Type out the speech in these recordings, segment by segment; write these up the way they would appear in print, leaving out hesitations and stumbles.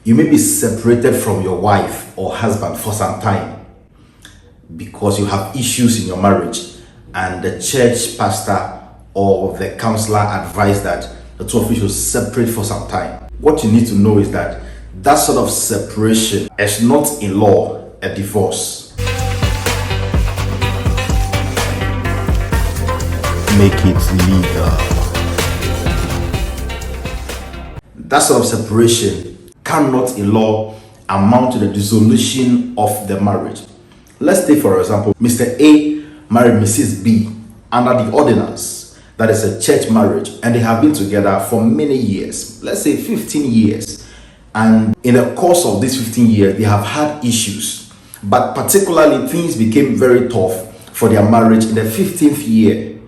You may be separated from your wife or husband for some time because you have issues in your marriage, and the church pastor or the counselor advised that the two of you should separate for some time. What you need to know is that that sort of separation is not in law a divorce. Make it legal. That sort of separation cannot in law amount to the dissolution of the marriage. Let's take for example, Mr. A married Mrs. B under the ordinance. That is a church marriage, and they have been together for many years, let's say 15 years. And in the course of these 15 years, they have had issues, but particularly things became very tough for their marriage in the 15th year.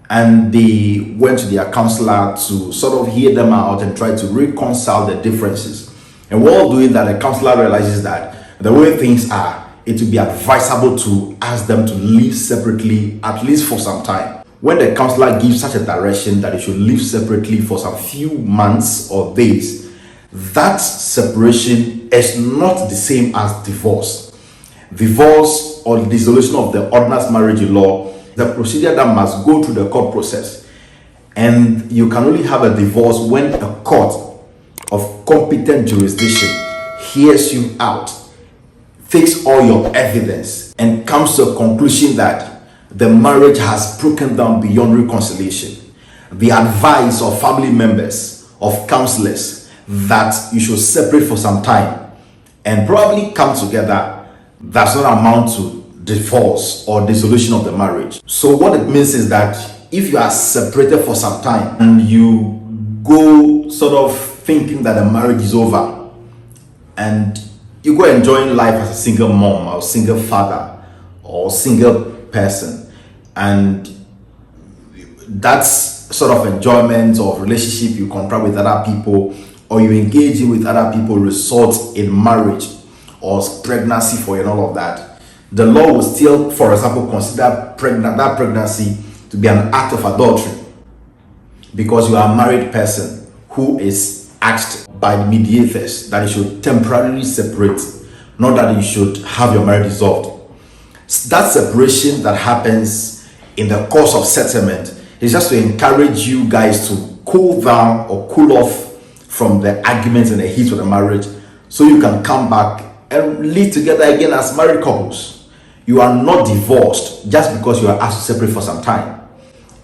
And they went to their counselor to sort of hear them out and try to reconcile the differences. And while doing that, the counselor realizes that the way things are, it would be advisable to ask them to live separately, at least for some time. When the counselor gives such a direction that they should live separately for some few months or days, that separation is not the same as divorce. Divorce or dissolution of the ordinance marriage in law, the procedure that must go through the court process. And you can only have a divorce when a court of competent jurisdiction hears you out, takes all your evidence, and comes to a conclusion that the marriage has broken down beyond reconciliation. The advice of family members, of counselors, that you should separate for some time and probably come together, does not amount to divorce or dissolution of the marriage. So what it means is that if you are separated for some time and you go sort of thinking that the marriage is over, and you go enjoying life as a single mom or single father or single person, and that's sort of enjoyment of relationship you contract with other people, or you engage in with other people, results in marriage or pregnancy for you and all of that, the law will still, for example, consider that pregnancy to be an act of adultery, because you are a married person who is asked by the mediators that you should temporarily separate, not that you should have your marriage dissolved. That separation that happens in the course of settlement is just to encourage you guys to cool down or cool off from the arguments and the heat of the marriage, so you can come back and live together again as married couples. You are not divorced just because you are asked to separate for some time.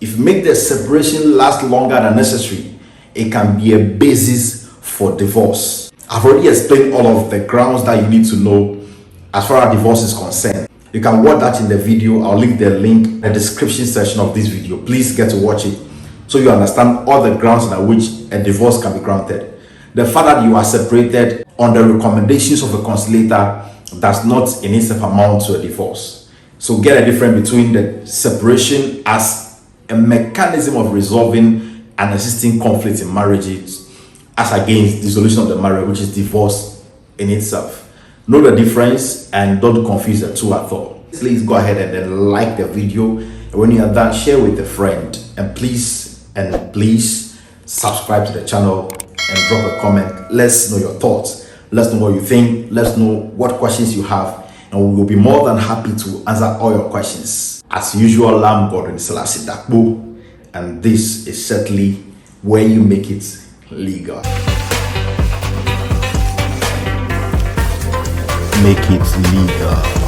If you make the separation last longer than necessary, it can be a basis for divorce. I've already explained all of the grounds that you need to know as far as divorce is concerned. You can watch that in the video. I'll leave the link in the description section of this video. Please get to watch it so you understand all the grounds on which a divorce can be granted. The fact that you are separated on the recommendations of a conciliator does not in itself amount to a divorce. So get a difference between the separation as a mechanism of resolving an existing conflict in marriages as against dissolution of the marriage, which is divorce in itself. Know the difference and don't confuse the two at all. Please go ahead and then like the video, and when you are done, share with a friend, and please subscribe to the channel and drop a comment. Let's know your thoughts. Let's know what you think. Let's know what questions you have, and we will be more than happy to answer all your questions. As usual, I'm Godwin Selassie Dakbo, and this is certainly where you make it legal. Make it legal.